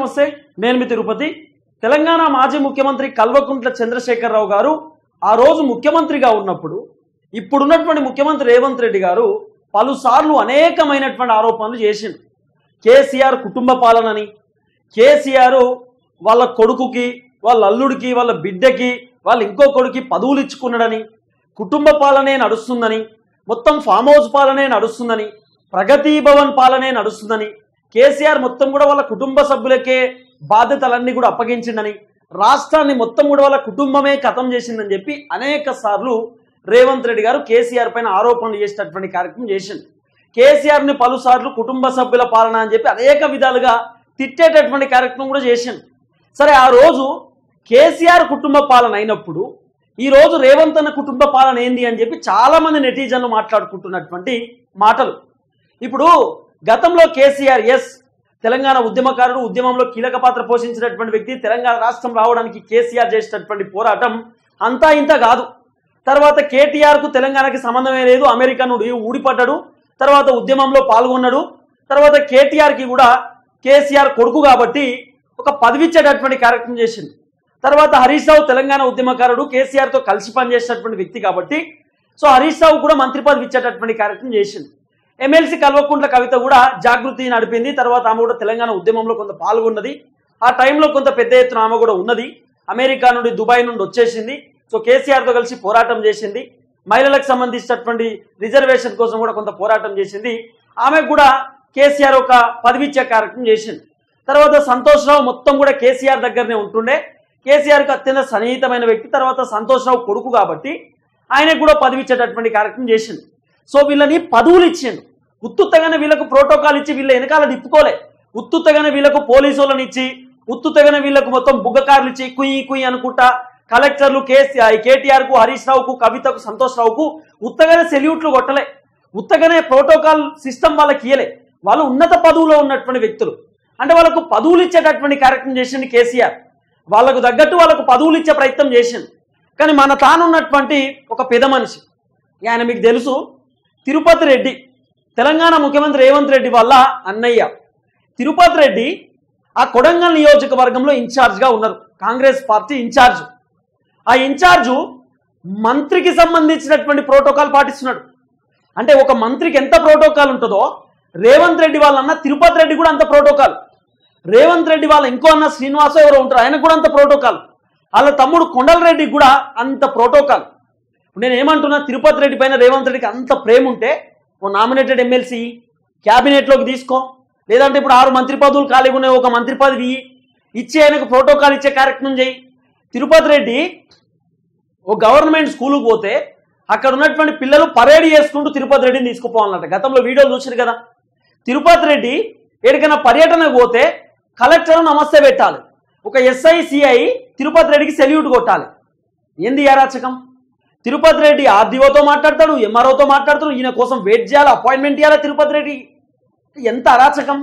నమస్తే, నేను మీ తిరుపతి. తెలంగాణ మాజీ ముఖ్యమంత్రి కల్వకుంట్ల చంద్రశేఖరరావు గారు ఆ రోజు ముఖ్యమంత్రిగా ఉన్నప్పుడు ఇప్పుడున్నటువంటి ముఖ్యమంత్రి రేవంత్ రెడ్డి గారు పలుసార్లు అనేకమైనటువంటి ఆరోపణలు చేసిండు. కేసీఆర్ కుటుంబ పాలనని, కేసీఆర్ వాళ్ళ కొడుకుకి, వాళ్ళ అల్లుడికి, వాళ్ళ బిడ్డకి, వాళ్ళ ఇంకో కొడుకి పదవులు ఇచ్చుకున్నాడని, కుటుంబ పాలనే నడుస్తుందని, మొత్తం ఫామ్ హౌస్ పాలనే నడుస్తుందని, ప్రగతి భవన్ పాలనే నడుస్తుందని, కేసీఆర్ మొత్తం కూడా వాళ్ళ కుటుంబ సభ్యులకే బాధ్యతలన్నీ కూడా అప్పగించిందని, రాష్ట్రాన్ని మొత్తం కూడా వాళ్ళ కుటుంబమే ఖతం చేసిందని చెప్పి అనేక సార్లు రేవంత్ రెడ్డి గారు కేసీఆర్ పైన ఆరోపణలు చేసేటటువంటి కార్యక్రమం చేసింది. కేసీఆర్ని పలుసార్లు కుటుంబ సభ్యుల పాలన అని చెప్పి అనేక విధాలుగా తిట్టేటటువంటి కార్యక్రమం కూడా చేసింది. సరే, ఆ రోజు కేసీఆర్ కుటుంబ పాలన అయినప్పుడు ఈ రోజు రేవంత్ అన్న కుటుంబ పాలన ఏంది అని చెప్పి చాలా మంది నెటిజన్లు మాట్లాడుకుంటున్నటువంటి మాటలు. ఇప్పుడు గతంలో కేసీఆర్ తెలంగాణ ఉద్యమకారుడు, ఉద్యమంలో కీలక పాత్ర పోషించినటువంటి వ్యక్తి. తెలంగాణ రాష్ట్రం రావడానికి కేసీఆర్ చేసినటువంటి పోరాటం అంతా ఇంత కాదు. తర్వాత కేటీఆర్కు తెలంగాణకి సంబంధమే లేదు, అమెరికా నుండి ఊడిపడ్డాడు, తర్వాత ఉద్యమంలో పాల్గొన్నాడు. తర్వాత కేటీఆర్కి కూడా కేసీఆర్ కొడుకు కాబట్టి ఒక పదవిచ్చేటటువంటి కార్యక్రమం చేసింది. తర్వాత హరీష్ రావు తెలంగాణ ఉద్యమకారుడు, కేసీఆర్తో కలిసి పనిచేసేటటువంటి వ్యక్తి కాబట్టి సో హరీష్ రావు కూడా మంత్రి పదవి ఇచ్చేటటువంటి కార్యక్రమం చేసింది. ఎమ్మెల్సీ కల్వకుంట్ల కవిత కూడా జాగృతి నడిపింది. తర్వాత ఆమె కూడా తెలంగాణ ఉద్యమంలో కొంత పాల్గొన్నది. ఆ టైంలో కొంత పెద్ద ఎత్తున ఆమె కూడా ఉన్నది. అమెరికా నుండి, దుబాయ్ నుండి వచ్చేసింది. సో కేసీఆర్తో కలిసి పోరాటం చేసింది. మహిళలకు సంబంధించినటువంటి రిజర్వేషన్ కోసం కూడా కొంత పోరాటం చేసింది. ఆమెకు కూడా కేసీఆర్ ఒక పదవి ఇచ్చే కార్యక్రమం చేసింది. తర్వాత సంతోష్ రావు మొత్తం కూడా కేసీఆర్ దగ్గరనే ఉంటుండే. కేసీఆర్కి అత్యంత సన్నిహితమైన వ్యక్తి. తర్వాత సంతోష్ రావు కొడుకు కాబట్టి ఆయనకు కూడా పదవి ఇచ్చేటటువంటి కార్యక్రమం చేసింది. సో వీళ్ళని పదవులు ఇచ్చిండు. ఉత్తుత్తగానే వీళ్ళకు ప్రోటోకాల్ ఇచ్చి వీళ్ళ వెనకాల తిప్పుకోలే. ఉత్తుత్తగానే వీళ్ళకు పోలీసు వాళ్ళని ఇచ్చి, ఉత్తుత్తగానే వీళ్ళకు మొత్తం బుగ్గకారులు ఇచ్చి కుయ్యి కుయ్యి అనుకుంటా కలెక్టర్లు కేటీఆర్కు, హరీష్ రావుకు, కవితకు, సంతోష్ రావుకు ఉత్తగానే సెల్యూట్లు కొట్టలే. ఉత్తగానే ప్రోటోకాల్ సిస్టమ్ వాళ్ళకి ఇయ్యలే. వాళ్ళు ఉన్నత పదవులో ఉన్నటువంటి వ్యక్తులు. అంటే వాళ్ళకు పదవులు ఇచ్చేటటువంటి కార్యక్రమం చేసింది కేసీఆర్. వాళ్ళకు తగ్గట్టు వాళ్ళకు పదవులు ఇచ్చే ప్రయత్నం చేసింది. కానీ మన తానున్నటువంటి ఒక పెద్ద మనిషి, ఆయన మీకు తెలుసు, తిరుపతి రెడ్డి, తెలంగాణ ముఖ్యమంత్రి రేవంత్ రెడ్డి వాళ్ళ అన్నయ్య తిరుపతి రెడ్డి ఆ కొడంగల్ నియోజకవర్గంలో ఇన్ఛార్జ్గా ఉన్నారు, కాంగ్రెస్ పార్టీ ఇన్ఛార్జ్. ఆ ఇన్ఛార్జు మంత్రికి సంబంధించినటువంటి ప్రోటోకాల్ పాటిస్తున్నాడు. అంటే ఒక మంత్రికి ఎంత ప్రోటోకాల్ ఉంటుందో రేవంత్ రెడ్డి వాళ్ళ అన్న తిరుపతి రెడ్డి కూడా అంత ప్రోటోకాల్. రేవంత్ రెడ్డి వాళ్ళ ఇంకో అన్న శ్రీనివాస ఎవరో ఉంటారు, ఆయనకు కూడా అంత ప్రోటోకాల్. వాళ్ళ తమ్ముడు కొండల రెడ్డికి కూడా అంత ప్రోటోకాల్. నేను ఏమంటున్నా, తిరుపతి రెడ్డి పైన రేవంత్ రెడ్డికి అంత ప్రేమ ఉంటే ఓ నామినేటెడ్ ఎమ్మెల్సీ క్యాబినెట్లోకి తీసుకో, లేదంటే ఇప్పుడు 6 మంత్రి పదవులు ఖాళీగా ఉన్నాయి, ఒక మంత్రి పదవి ఇచ్చి ఆయనకు ప్రోటోకాల్ ఇచ్చే కార్యక్రమం చేయి. తిరుపతి రెడ్డి ఓ గవర్నమెంట్ స్కూల్కి పోతే అక్కడ ఉన్నటువంటి పిల్లలు పరేడ్ చేసుకుంటూ తిరుపతి రెడ్డిని తీసుకుపోవాలన్నట్ట. గతంలో వీడియోలు చూసారు కదా. తిరుపతి రెడ్డి ఎక్కడికైనా పర్యటనకు పోతే కలెక్టర్ నమస్తే పెట్టాలి, ఒక ఎస్ఐ సిఐ తిరుపతి రెడ్డికి సెల్యూట్ కొట్టాలి. ఏంది అరాచకం? తిరుపతి రెడ్డి ఆర్డీఓతో మాట్లాడతాడు, ఎంఆర్ఓతో మాట్లాడతాడు, ఈయన కోసం వెయిట్ చేయాలి, అపాయింట్మెంట్ ఇవ్వాలి. తిరుపతి రెడ్డి ఎంత అరాచకం!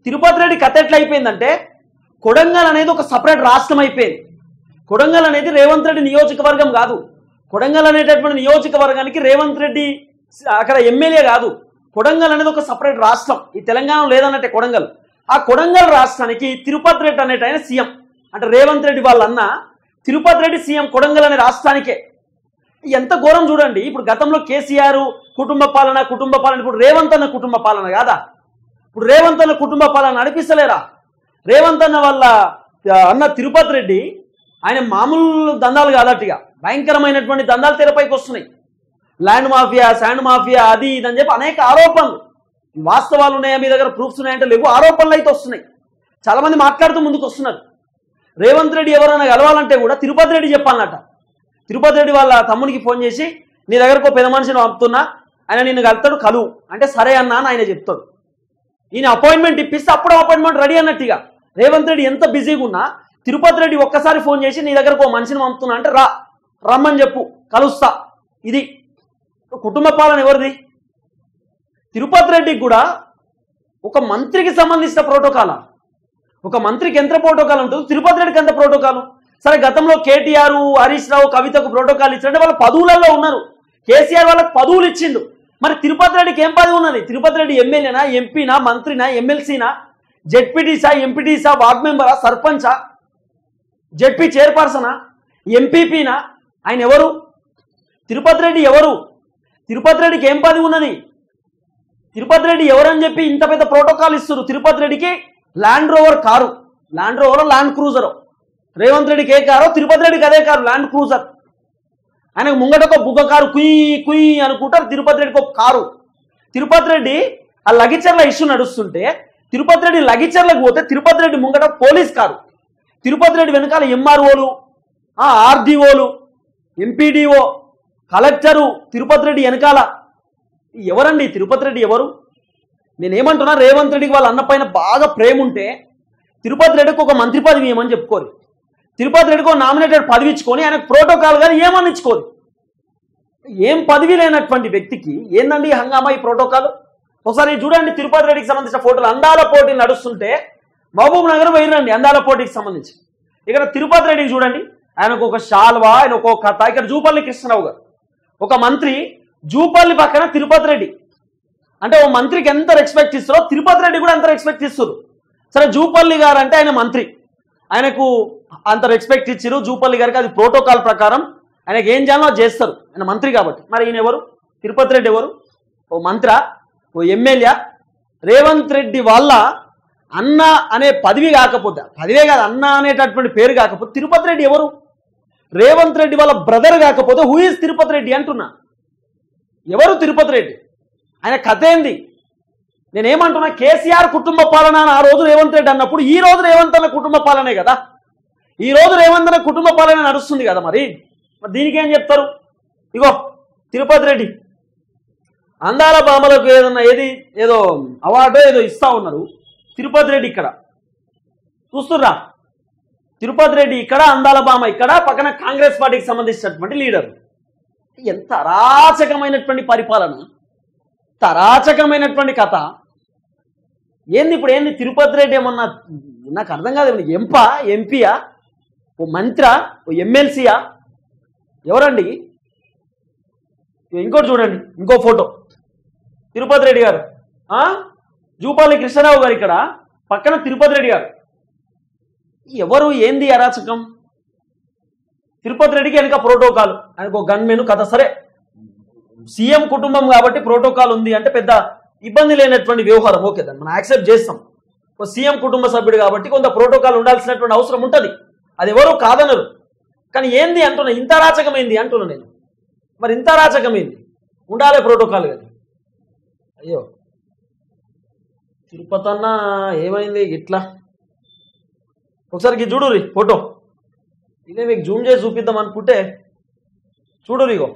తిరుపతి రెడ్డి కథ ఎట్లా అయిపోయిందంటే, కొడంగల్ అనేది ఒక సపరేట్ రాష్ట్రం అయిపోయింది. కొడంగల్ అనేది రేవంత్ రెడ్డి నియోజకవర్గం కాదు. కొడంగల్ అనేటటువంటి నియోజకవర్గానికి రేవంత్ రెడ్డి అక్కడ ఎమ్మెల్యే కాదు. కొడంగల్ అనేది ఒక సపరేట్ రాష్ట్రం. ఈ తెలంగాణ లేదన్నట్టే కొడంగల్. ఆ కొడంగల్ రాష్ట్రానికి తిరుపతి రెడ్డి అనేట ఆయన సీఎం. అంటే రేవంత్ రెడ్డి వాళ్ళ అన్న తిరుపతి రెడ్డి సీఎం కొడంగల్ అనే రాష్ట్రానికే. ఎంత ఘోరం చూడండి. ఇప్పుడు గతంలో కేసీఆర్ కుటుంబ పాలన, ఇప్పుడు రేవంత్ అన్న కుటుంబ పాలన కాదా? ఇప్పుడు రేవంత్ అన్న కుటుంబ పాలన నడిపిస్తలేరా? రేవంత్ అన్న వాళ్ళ అన్న తిరుపతి రెడ్డి ఆయన మామూలు దందాలు కాదట్టుగా భయంకరమైనటువంటి దందాలు తెరపైకి వస్తున్నాయి. ల్యాండ్ మాఫియా, శాండ్ మాఫియా, అది ఇది అని చెప్పి అనేక ఆరోపణలు. వాస్తవాలు ఉన్నాయా మీ దగ్గర, ప్రూఫ్స్ ఉన్నాయంటే లేవు, ఆరోపణలు అయితే వస్తున్నాయి. చాలా మంది మాట్లాడుతూ ముందుకు వస్తున్నారు. రేవంత్ రెడ్డి ఎవరైనా కలవాలంటే కూడా తిరుపతి రెడ్డి చెప్పాలన్నట. తిరుపతి రెడ్డి వాళ్ళ తమ్మునికి ఫోన్ చేసి, నీ దగ్గరకు పెద్ద మనిషిని పంపుతున్నా, ఆయన నిన్ను కలుతాడు, కలువు అంటే సరే అన్నా అని ఆయన చెప్తాడు. ఈయన అపాయింట్మెంట్ ఇప్పిస్తే అప్పుడు అపాయింట్మెంట్ రెడీ అన్నట్టుగా. రేవంత్ రెడ్డి ఎంత బిజీగా ఉన్నా తిరుపతి రెడ్డి ఒక్కసారి ఫోన్ చేసి, నీ దగ్గరకు ఓ మనిషిని పంపుతున్నా అంటే రమ్మని చెప్పు, కలుస్తా. ఇది కుటుంబ పాలన ఎవరిది? తిరుపతి రెడ్డికి కూడా ఒక మంత్రికి సంబంధించిన ప్రోటోకాల్. ఒక మంత్రికి ఎంత ప్రోటోకాల్ ఉంటుంది, తిరుపతి రెడ్డికి ఎంత ప్రోటోకాల్. సరే, గతంలో కేటీఆర్, హరీష్ రావు, కవితకు ప్రోటోకాల్ ఇచ్చారంటే వాళ్ళ పదవులలో ఉన్నారు. కేసీఆర్ వాళ్ళకి పదవులు ఇచ్చిండు. మరి తిరుపతి రెడ్డికి ఏం పదవి ఉన్నది? తిరుపతి రెడ్డి ఎమ్మెల్యేనా, ఎంపీనా, మంత్రినా, ఎమ్మెల్సీనా, జెడ్పీటీసా, ఎంపీటీసా, వార్డ్ మెంబరా, సర్పంచా, జెడ్పీ చైర్పర్సనా, ఎంపీపీనా? ఆయన ఎవరు? తిరుపతి రెడ్డి ఎవరు? తిరుపతి రెడ్డికి ఏం పదవి ఉన్నది? తిరుపతి రెడ్డి ఎవరని చెప్పి ఇంత పెద్ద ప్రోటోకాల్ ఇస్తారు? తిరుపతి రెడ్డికి land rover car, land rover, land cruiser. Revanth రెడ్డికి ఏ కారో తిరుపతి రెడ్డికి అదే కారు, ల్యాండ్ క్రూజర్. ఆయనకు ముంగట ఒక బుగ్గ కారు కుయ్ కుయ్ అనుకుంటారు, తిరుపతి రెడ్డికి ఒక కారు. తిరుపతి రెడ్డి ఆ లగిచర్ల ఇష్యూ నడుస్తుంటే తిరుపతి రెడ్డి లగిచర్లకు పోతే తిరుపతి రెడ్డి ముంగట పోలీస్ కారు, తిరుపతి రెడ్డి వెనకాల ఎంఆర్ఓలు, ఆర్డీఓలు, ఎంపీడీఓ, కలెక్టరు, తిరుపతి రెడ్డి వెనకాల. ఎవరండి తిరుపతి రెడ్డి ఎవరు? నేనేమంటున్నా, రేవంత్ రెడ్డికి వాళ్ళ అన్న పైన బాగా ప్రేమ ఉంటే తిరుపతి రెడ్డికి ఒక మంత్రి పదవి ఏమని చెప్పుకోరు, తిరుపతి రెడ్డికి ఒక నామినేటెడ్ పదవి ఇచ్చుకొని ఆయనకు ప్రోటోకాల్ కానీ ఏమని ఇచ్చుకోరు. ఏం పదవి లేనటువంటి వ్యక్తికి ఏందండి హంగామా ఈ ప్రోటోకాల్? ఒకసారి చూడండి, తిరుపతి రెడ్డికి సంబంధించిన ఫోటోలు. అందాల పోటీ నడుస్తుంటే మహబూబ్ నగర్ పోయిరండి అందాల పోటీకి సంబంధించి. ఇక్కడ తిరుపతి రెడ్డికి చూడండి, ఆయనకు ఒక శాల్వా, ఆయన ఒక కథ. ఇక్కడ జూపల్లి కృష్ణరావు గారు ఒక మంత్రి, జూపల్లి పక్కన తిరుపతి రెడ్డి. అంటే ఓ మంత్రికి ఎంత రెస్పెక్ట్ ఇస్తారో తిరుపతి రెడ్డి కూడా అంత రెస్పెక్ట్ ఇస్తారు. సరే, జూపల్లి గారు అంటే ఆయన మంత్రి, ఆయనకు అంత రెస్పెక్ట్ ఇచ్చారు జూపల్లి గారికి. అది ప్రోటోకాల్ ప్రకారం ఆయనకి ఏం చేయాలో అది చేస్తారు, ఆయన మంత్రి కాబట్టి. మరి ఈయన ఎవరు? తిరుపతి రెడ్డి ఎవరు? ఓ మంత్రా, ఓ ఎమ్మెల్యే? రేవంత్ రెడ్డి వాళ్ళ అన్న అనే పదవి కాకపోతే, పదవే కాదు అన్న అనేటటువంటి పేరు కాకపోతే తిరుపతి రెడ్డి ఎవరు? రేవంత్ రెడ్డి వాళ్ళ బ్రదర్ కాకపోతే హూ ఈజ్ తిరుపతి రెడ్డి అంటున్నా. ఎవరు తిరుపతి రెడ్డి? ఆయన కథ ఏంది? నేనేమంటున్నా, కేసీఆర్ కుటుంబ పాలన అని ఆ రోజు రేవంత్ రెడ్డి అన్నప్పుడు ఈ రోజు రేవంత్ అన్న కుటుంబ పాలనే కదా, ఈ రోజు రేవంత్ అన్న కుటుంబ పాలన నడుస్తుంది కదా. మరి దీనికి ఏం చెప్తారు? ఇగో తిరుపతి రెడ్డి అందాల భామలకు ఏదన్నా ఏదో అవార్డో ఏదో ఇస్తా ఉన్నారు. తిరుపతి రెడ్డి ఇక్కడ చూస్తుర్రా, తిరుపతి రెడ్డి ఇక్కడ, అందాల భామ ఇక్కడ, పక్కన కాంగ్రెస్ పార్టీకి సంబంధించినటువంటి లీడర్. ఎంత అరాచకమైనటువంటి పరిపాలన, అరాచకమైనటువంటి కథ ఏంది? ఇప్పుడు ఏంది తిరుపతి రెడ్డి ఏమన్నా నాకు అర్థం కాదు. ఎంపీయా, ఓ మంత్రా, ఓ ఎమ్మెల్సీయా? ఎవరండి? ఇంకోటి చూడండి, ఇంకో ఫోటో. తిరుపతి రెడ్డి గారు, జూపల్లి కృష్ణరావు గారు ఇక్కడ, పక్కన తిరుపతి రెడ్డి గారు. ఎవరు? ఏంది అరాచకం? తిరుపతి రెడ్డికి వెనక ప్రోటోకాల్, ఆయనకు ఒక గన్మెన్ కథ. సరే, సీఎం కుటుంబం కాబట్టి ప్రోటోకాల్ ఉంది అంటే పెద్ద ఇబ్బంది లేనటువంటి వ్యవహారం, ఓకే, దాన్ని మనం యాక్సెప్ట్ చేస్తాం. ఒక సీఎం కుటుంబ సభ్యుడు కాబట్టి కొంత ప్రోటోకాల్ ఉండాల్సినటువంటి అవసరం ఉంటుంది, అది ఎవరు కాదనరు. కానీ ఏంది అంటున్నా, ఇంత అరాచకం ఏంది అంటున్నా నేను. మరి ఇంత అరాచకం ఏంది? ఉండాలి ప్రోటోకాల్ కదా. అయ్యో తిరుపతి అన్న ఏమైంది ఇట్లా? ఒకసారి చూడురి ఫోటో, ఇదే మీకు జూమ్ చేసి చూపిద్దాం అనుకుంటే చూడురు. ఇగో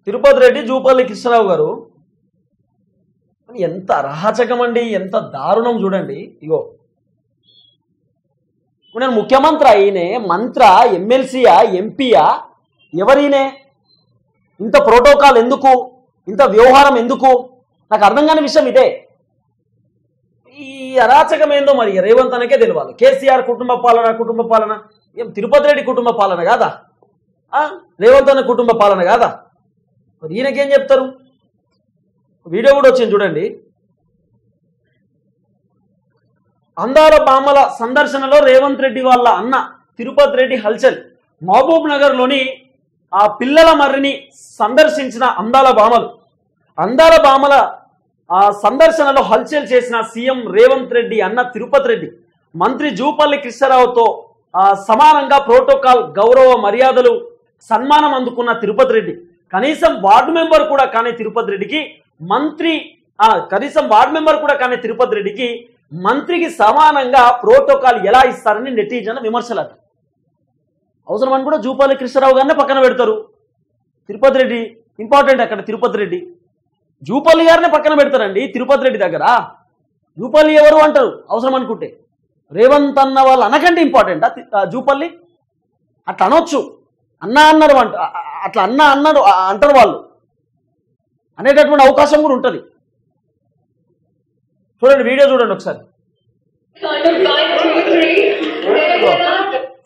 తిరుపతి రెడ్డి, జూపల్లి కృష్ణరావు గారు. ఎంత అరాచకం అండి, ఎంత దారుణం చూడండి. ఇగో నేను ముఖ్యమంత్రి అయినే, మంత్ర, ఎమ్మెల్సీయా, ఎంపీయా? ఎవరినే? ఇంత ప్రోటోకాల్ ఎందుకు, ఇంత వ్యవహారం ఎందుకు? నాకు అర్థం కాని విషయం ఇదే. ఈ అరాచకం ఏందో మరి రేవంత్ అన్నకే తెలియాలి. కేసీఆర్ కుటుంబ పాలన ఏం తిరుపతి రెడ్డి కుటుంబ పాలన కాదా? రేవంత్ అన్న కుటుంబ పాలన కాదా? మరి ఈయనకేం చెప్తారు? వీడియో కూడా వచ్చింది చూడండి. అందాల భామల సందర్శనలో రేవంత్ రెడ్డి వాళ్ళ అన్న తిరుపతి రెడ్డి హల్చల్. మహబూబ్ నగర్లోని ఆ పిల్లల మర్రిని సందర్శించిన అందాల భామల ఆ సందర్శనలో హల్చల్ చేసిన సీఎం రేవంత్ రెడ్డి అన్న తిరుపతి రెడ్డి మంత్రి జూపల్లి కృష్ణరావుతో సమానంగా ప్రోటోకాల్, గౌరవ మర్యాదలు, సన్మానం అందుకున్న తిరుపతి రెడ్డి కనీసం వార్డు మెంబర్ కూడా కానీ తిరుపతి రెడ్డికి మంత్రికి సమానంగా ప్రోటోకాల్ ఎలా ఇస్తారని నెటిజన్ల విమర్శలు. అవసరం అని కూడా జూపల్లి కృష్ణరావు గారిని పక్కన పెడతారు. తిరుపతి రెడ్డి ఇంపార్టెంట్ అక్కడ. తిరుపతి రెడ్డి జూపల్లి గారిని పక్కన పెడతారండి తిరుపతి రెడ్డి దగ్గర. జూపల్లి ఎవరు అంటారు అవసరం అనుకుంటే. రేవంత్ అన్న వాళ్ళు అనకంటే ఇంపార్టెంటా జూపల్లి? అట్లా అనొచ్చు, అన్న అన్నారు అట్లా అన్నాడు అంటారు వాళ్ళు అనేటటువంటి అవకాశం కూడా ఉంటుంది. చూడండి, వీడియో చూడండి ఒకసారి.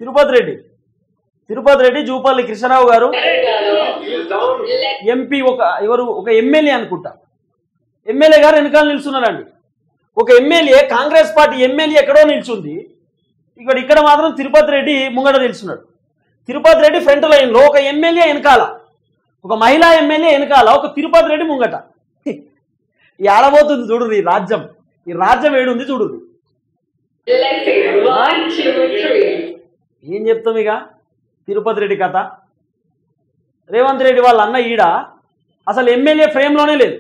తిరుపతి రెడ్డి, జూపల్లి కృష్ణరావు గారు, ఎంపీ, ఒక ఎమ్మెల్యే అనుకుంటా, ఎమ్మెల్యే గారు వెనకాల నిలుస్తున్నారండి. ఒక ఎమ్మెల్యే, కాంగ్రెస్ పార్టీ ఎమ్మెల్యే ఎక్కడో నిల్చుంది, ఇక్కడ మాత్రం తిరుపతి రెడ్డి ముంగట నిల్చున్నాడు. తిరుపతి రెడ్డి ఫ్రంట్ లైన్లో, ఒక ఎమ్మెల్యే వెనకాల, ఒక మహిళా ఎమ్మెల్యే వెనకాల, ఒక తిరుపతి రెడ్డి ముంగట. ఈ ఆడబోతుంది చూడు ఈ రాజ్యం, ఈ రాజ్యం ఏడుంది చూడు. ఏం చెప్తాం ఇక తిరుపతి రెడ్డి కథ. రేవంత్ రెడ్డి వాళ్ళ అన్న ఈడ అసలు ఎమ్మెల్యే ఫ్రేమ్లోనే లేదు,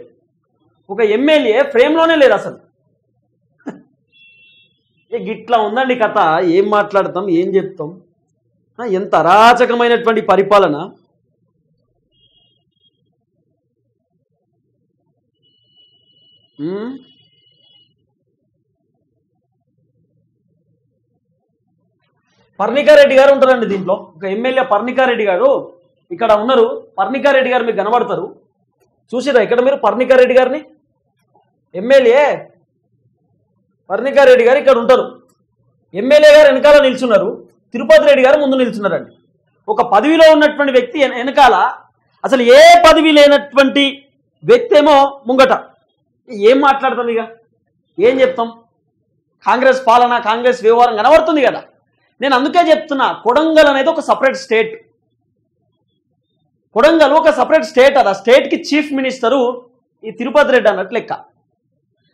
ఒక ఎమ్మెల్యే ఫ్రేమ్లోనే లేదు అసలు. గిట్లా ఉందండి కథ. ఏం మాట్లాడతాం, ఏం చెప్తాం? ఎంత అరాచకమైనటువంటి పరిపాలన. పర్ణికారెడ్డి గారు ఉంటారండి దీంట్లో, ఒక ఎమ్మెల్యే పర్ణికారెడ్డి గారు ఇక్కడ ఉన్నారు. పర్ణికారెడ్డి గారు మీకు కనబడతారు, చూసిరా ఇక్కడ మీరు పర్ణికారెడ్డి గారిని? ఎమ్మెల్యే పర్ణికారెడ్డి గారు ఇక్కడ ఉంటారు. ఎమ్మెల్యే గారు వెనకాల నిల్చున్నారు, తిరుపతి రెడ్డి గారు ముందు నిల్చున్నారండి. ఒక పదవిలో ఉన్నటువంటి వ్యక్తి వెనకాల, అసలు ఏ పదవి లేనటువంటి వ్యక్తి ఏమో ముంగట. ఏం మాట్లాడతాం ఇక, ఏం చెప్తాం? కాంగ్రెస్ పాలన, కాంగ్రెస్ వ్యవహారం కనబడుతుంది కదా. నేను అందుకే చెప్తున్నా, కొడంగల్ అనేది ఒక సపరేట్ స్టేట్. కొడంగల్ ఒక సపరేట్ స్టేట్. అది ఆ స్టేట్కి చీఫ్ మినిస్టరు ఈ తిరుపతి రెడ్డి అన్నట్లు లెక్క.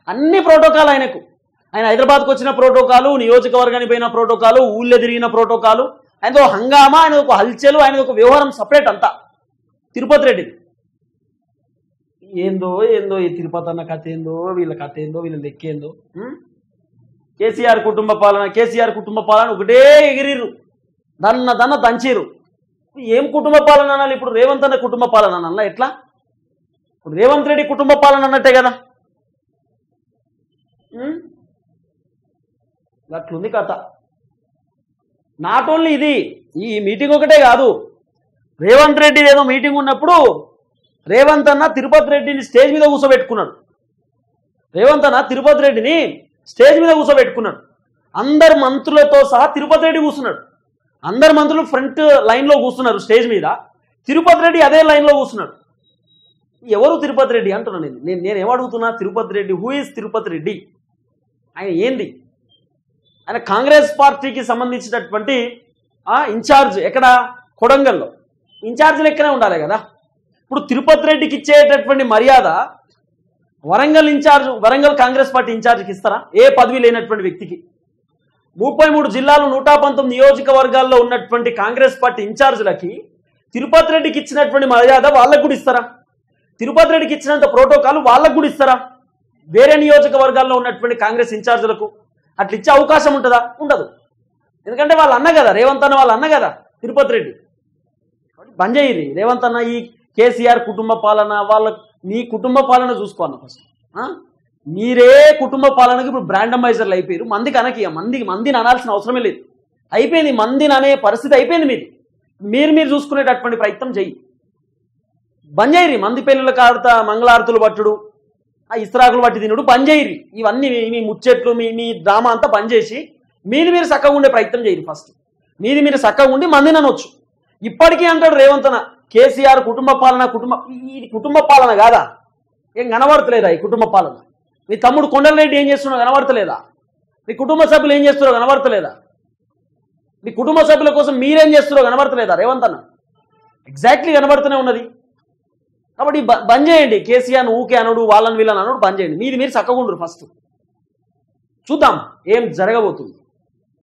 అన్ని ప్రోటోకాల్ ఆయనకు. ఆయన హైదరాబాద్కు వచ్చిన ప్రోటోకాలు, నియోజకవర్గానికి పోయిన ప్రోటోకాలు, ఊళ్ళో తిరిగిన ప్రోటోకాలు, ఆయనతో హంగామా, ఆయన ఒక హల్చలు, ఆయన ఒక వ్యవహారం సపరేట్ అంతా తిరుపతి రెడ్డిది. ఏందో ఏందో ఈ తిరుపతి అన్న కథ ఏందో, వీళ్ళ కథ ఏందో, వీళ్ళ లెక్కేందో. కేసీఆర్ కుటుంబ పాలన, కేసీఆర్ కుటుంబ పాలన ఒకటే ఎగిరిర్రు, దన్న దంచిరు. ఏం కుటుంబ పాలన అనాలి ఇప్పుడు? రేవంత్ అన్న కుటుంబ పాలన అనాలా ఎట్లా? ఇప్పుడు రేవంత్ రెడ్డి కుటుంబ పాలన అన్నట్టే కదా. అట్లుంది కథ. నాట్ ఓన్లీ ఇది, ఈ మీటింగ్ ఒకటే కాదు. రేవంత్ రెడ్డి ఏదో మీటింగ్ ఉన్నప్పుడు రేవంత్ అన్న తిరుపతి రెడ్డిని స్టేజ్ మీద కూర్చోబెట్టుకున్నాడు. రేవంత్ అన్న తిరుపతి రెడ్డిని స్టేజ్ మీద కూర్చోబెట్టుకున్నాడు. అందరు మంత్రులతో సహా తిరుపతి రెడ్డి కూర్చున్నాడు. అందరు మంత్రులు ఫ్రంట్ లైన్లో కూర్చున్నారు స్టేజ్ మీద, తిరుపతి రెడ్డి అదే లైన్లో కూర్చున్నాడు. ఎవరు తిరుపతి రెడ్డి అంటున్నాను నేను ఏమడుగుతున్నా? Tirupati Reddy, who is Tirupati Reddy? ఆయన ఏంది? ఆయన కాంగ్రెస్ పార్టీకి సంబంధించినటువంటి ఇన్ఛార్జ్. ఎక్కడ? కొడంగల్లో. ఇన్ఛార్జ్ లెక్కనే ఉండాలి కదా. ఇప్పుడు తిరుపతి రెడ్డికి ఇచ్చేటటువంటి మర్యాద వరంగల్ ఇన్ఛార్జ్, వరంగల్ కాంగ్రెస్ పార్టీ ఇన్ఛార్జ్కి ఇస్తారా? ఏ పదవి లేనటువంటి వ్యక్తికి. 33 జిల్లాలు, 119 నియోజకవర్గాల్లో ఉన్నటువంటి కాంగ్రెస్ పార్టీ ఇన్ఛార్జీలకి తిరుపతి రెడ్డికి ఇచ్చినటువంటి మర్యాద వాళ్ళకు కూడా ఇస్తారా? తిరుపతి రెడ్డికి ఇచ్చినంత ప్రోటోకాల్ వాళ్ళకు కూడా ఇస్తారా? వేరే నియోజకవర్గాల్లో ఉన్నటువంటి కాంగ్రెస్ ఇన్ఛార్జీలకు అట్లా ఇచ్చే అవకాశం ఉంటుందా? ఉండదు. ఎందుకంటే వాళ్ళ అన్న కదా, రేవంత్ అన్న వాళ్ళ అన్న కదా తిరుపతి రెడ్డి. బంద్ చేయరు రేవంత్ అన్న ఈ కేసీఆర్ కుటుంబ పాలన. మీ కుటుంబ పాలన చూసుకోవాలి ఫస్ట్. మీరే కుటుంబ పాలనకి ఇప్పుడు బ్రాండ్ అంబాసిడర్లు అయిపోయారు. మందికి అనకి, మందిని అనాల్సిన అవసరమే లేదు. అయిపోయింది, మందిని అనే పరిస్థితి అయిపోయింది మీది. మీరు చూసుకునేటటువంటి ప్రయత్నం చెయ్యి. బంద్ చేయరి మంది పెళ్ళిళ్ళకి ఆడుతా మంగళారతులు పట్టుడు, ఆ ఇస్త్రాకులు పట్టి తినుడు బంద్ చేయరి. ఇవన్నీ మీ ముచ్చట్లు, మీ డ్రామా అంతా బంద్ చేసి మీరు చక్కగా ఉండే ప్రయత్నం చేయరు. ఫస్ట్ మీరు చక్కగా ఉండి మందిని అనొచ్చు. ఇప్పటికీ అంటాడు రేవంత్ అన్న కేసీఆర్ కుటుంబ పాలన. ఈ కుటుంబ పాలన కాదా? ఏం కనబడతలేదా ఈ కుటుంబ పాలన? మీ తమ్ముడు కొండలరెడ్డి ఏం చేస్తున్నాడో కనబడతలేదా? మీ కుటుంబ సభ్యులు ఏం చేస్తున్నారో కనబడతలేదా? మీ కుటుంబ సభ్యుల కోసం మీరేం చేస్తున్నారో కనబడతలేదా రేవంత్ అన్న? ఎగ్జాక్ట్లీ కనబడుతూనే ఉన్నది. కాబట్టి బంద్ చేయండి. కేసీఆర్ ఊకే అనుడు, వాళ్ళని వీళ్ళని అనుడు బంద్ చేయండి. మీరు చక్కగా ఉండరు. ఫస్ట్ చూద్దాం ఏం జరగబోతుంది.